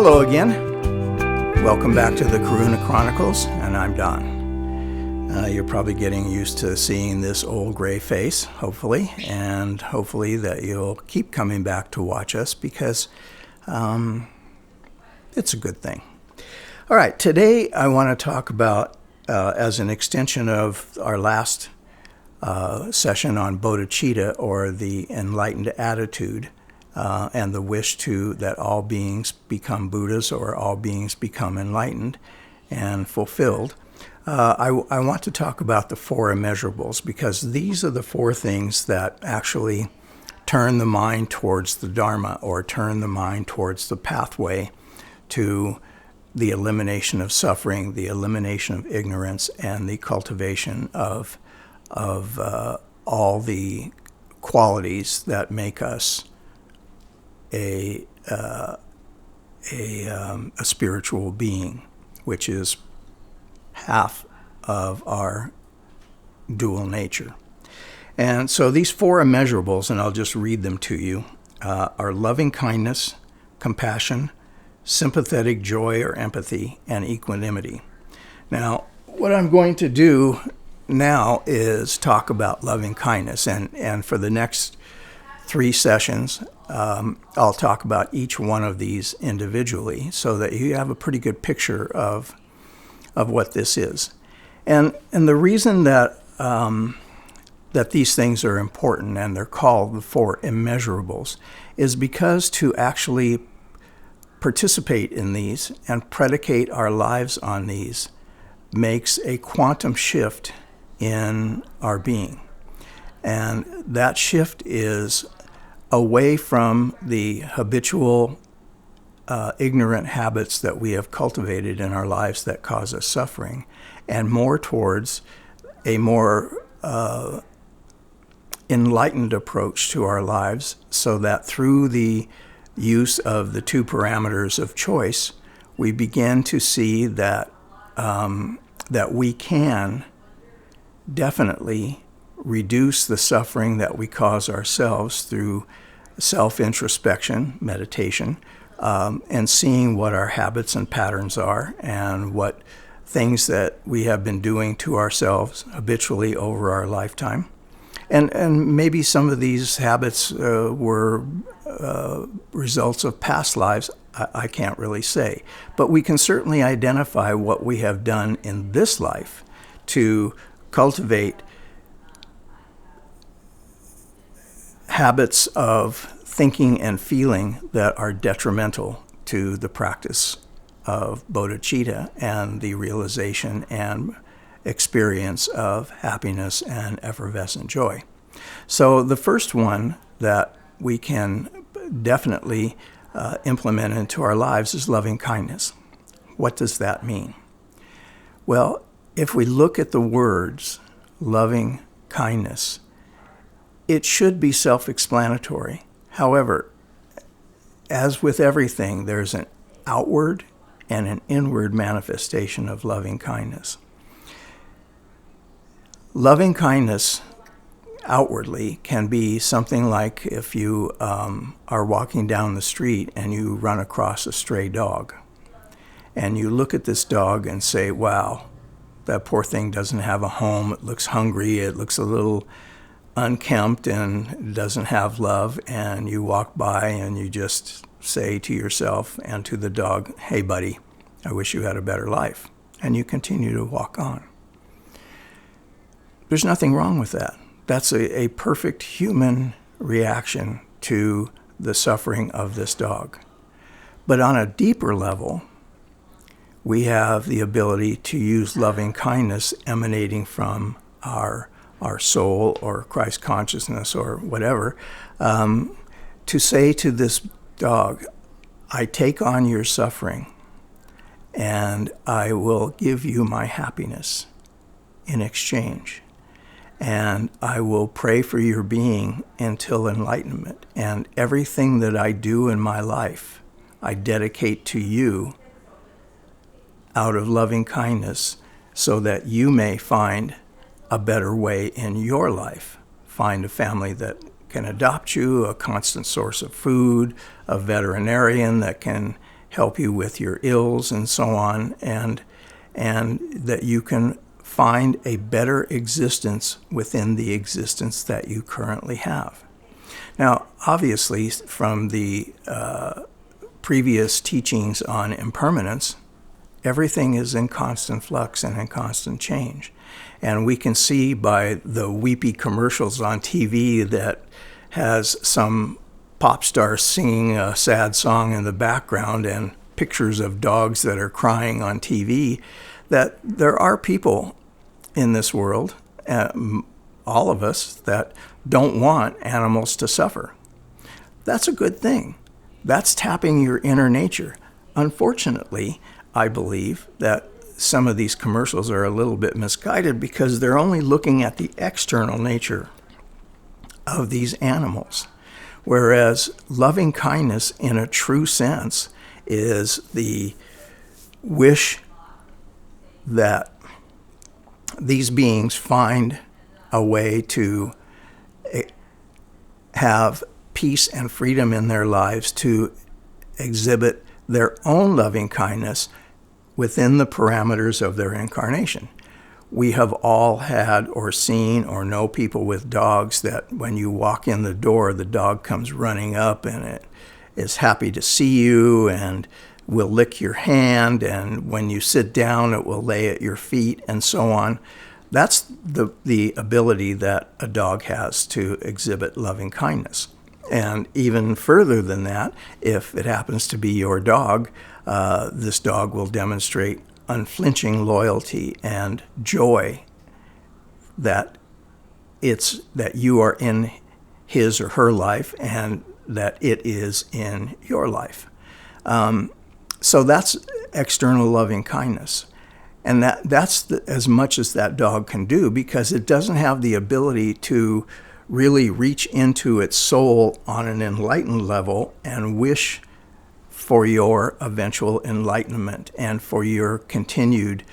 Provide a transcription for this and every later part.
Hello again. Welcome back to the Chronicles, and I'm Don. You're probably getting used to seeing this old gray face, hopefully, and hopefully that you'll keep coming back to watch us because it's a good thing. All right, today I want to talk about, as an extension of our last session on bodhicitta, or the enlightened attitude, and the wish that all beings become Buddhas, or all beings become enlightened and fulfilled. I want to talk about the four immeasurables, because these are the four things that actually turn the mind towards the Dharma, or turn the mind towards the pathway to the elimination of suffering, the elimination of ignorance, and the cultivation of all the qualities that make us a spiritual being, which is half of our dual nature. And so these four immeasurables, and I'll just read them to you, are loving kindness, compassion, sympathetic joy or empathy, and equanimity. Now, what I'm going to do now is talk about loving kindness, and for the next 3 sessions, I'll talk about each one of these individually so that you have a pretty good picture of what this is. And the reason that these things are important, and they're called the four immeasurables, is because to actually participate in these and predicate our lives on these makes a quantum shift in our being. And that shift is away from the habitual ignorant habits that we have cultivated in our lives that cause us suffering, and more towards a more enlightened approach to our lives, so that through the use of the 2 parameters of choice, we begin to see that we can definitely reduce the suffering that we cause ourselves through self-introspection, meditation, and seeing what our habits and patterns are, and what things that we have been doing to ourselves habitually over our lifetime. And maybe some of these habits were results of past lives. I can't really say. But we can certainly identify what we have done in this life to cultivate habits of thinking and feeling that are detrimental to the practice of bodhicitta and the realization and experience of happiness and effervescent joy. So the first one that we can definitely implement into our lives is loving kindness. What does that mean? Well, if we look at the words loving kindness, it should be self-explanatory. However, as with everything, there's an outward and an inward manifestation of loving kindness. Loving kindness outwardly can be something like if you are walking down the street and you run across a stray dog, and you look at this dog and say, wow, that poor thing doesn't have a home, it looks hungry, it looks a little unkempt and doesn't have love, and you walk by and you just say to yourself and to the dog, hey buddy, I wish you had a better life, and you continue to walk on. There's nothing wrong with that. That's a perfect human reaction to the suffering of this dog. But on a deeper level, we have the ability to use loving kindness emanating from our soul or Christ consciousness or whatever, to say to this dog, I take on your suffering and I will give you my happiness in exchange. And I will pray for your being until enlightenment. And everything that I do in my life, I dedicate to you out of loving kindness, so that you may find a better way in your life. Find a family that can adopt you, a constant source of food, a veterinarian that can help you with your ills and so on, and that you can find a better existence within the existence that you currently have. Now, obviously, from the previous teachings on impermanence, everything is in constant flux and in constant change. And we can see by the weepy commercials on TV that has some pop star singing a sad song in the background and pictures of dogs that are crying on TV, that there are people in this world, all of us, that don't want animals to suffer. That's a good thing. That's tapping your inner nature. Unfortunately, I believe that some of these commercials are a little bit misguided because they're only looking at the external nature of these animals, whereas loving kindness in a true sense is the wish that these beings find a way to have peace and freedom in their lives, to exhibit their own loving kindness within the parameters of their incarnation. We have all had or seen or know people with dogs that when you walk in the door, the dog comes running up and it is happy to see you and will lick your hand, and when you sit down, it will lay at your feet and so on. That's the ability that a dog has to exhibit loving kindness. And even further than that, if it happens to be your dog, this dog will demonstrate unflinching loyalty and joy that you are in his or her life and that it is in your life. So that's external loving kindness. And that's as much as that dog can do, because it doesn't have the ability to really reach into its soul on an enlightened level and wish for your eventual enlightenment and for your continued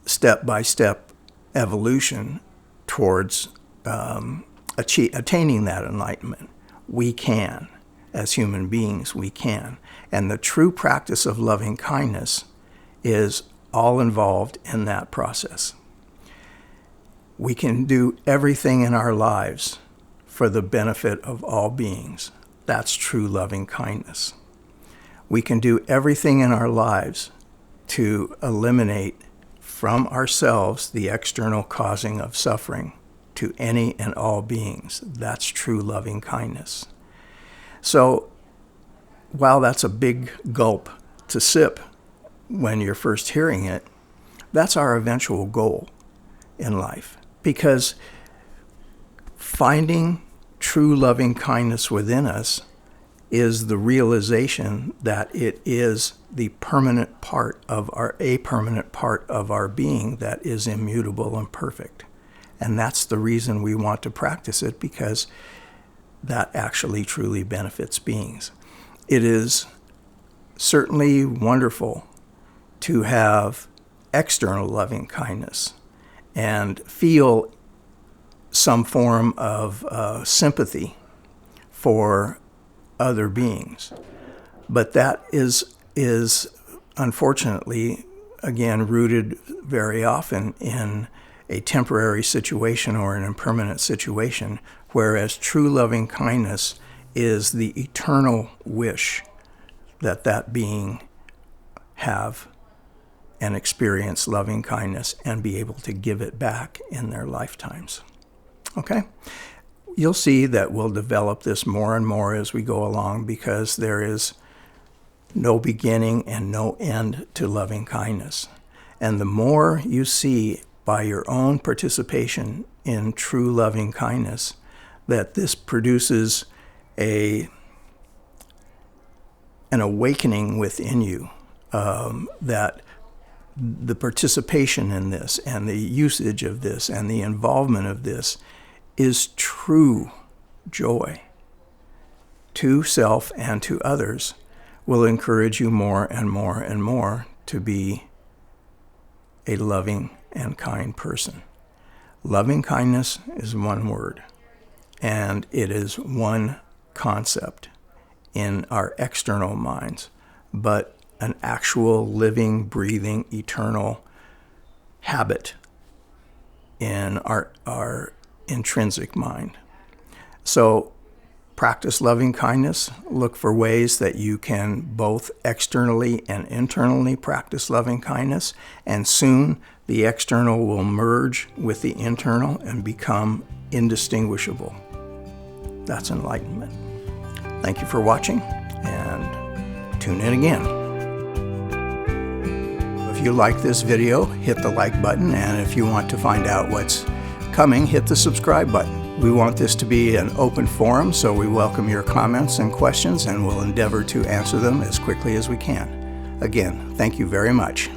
step-by-step evolution towards attaining that enlightenment. We can. As human beings, we can. And the true practice of loving kindness is all involved in that process. We can do everything in our lives for the benefit of all beings. That's true loving kindness. We can do everything in our lives to eliminate from ourselves the external causing of suffering to any and all beings. That's true loving kindness. So while that's a big gulp to sip when you're first hearing it, that's our eventual goal in life. Because finding true loving kindness within us is the realization that it is the permanent part of a permanent part of our being that is immutable and perfect. And that's the reason we want to practice it, because that actually truly benefits beings. It is certainly wonderful to have external loving kindness and feel some form of sympathy for other beings. But that is unfortunately, again, rooted very often in a temporary situation or an impermanent situation, whereas true loving kindness is the eternal wish that that being have and experience loving kindness and be able to give it back in their lifetimes. Okay? You'll see that we'll develop this more and more as we go along, because there is no beginning and no end to loving kindness. And the more you see by your own participation in true loving kindness that this produces an awakening within you, that the participation in this and the usage of this and the involvement of this is true joy to self and to others, will encourage you more and more and more to be a loving and kind person. Loving kindness is one word, and it is one concept in our external minds, but an actual living, breathing, eternal habit in our intrinsic mind. So practice loving kindness. Look for ways that you can both externally and internally practice loving kindness, and soon the external will merge with the internal and become indistinguishable. That's enlightenment. Thank you for watching, and tune in again. If you like this video, hit the like button, and if you want to find out what's coming, hit the subscribe button. We want this to be an open forum, so we welcome your comments and questions, and we'll endeavor to answer them as quickly as we can. Again, thank you very much.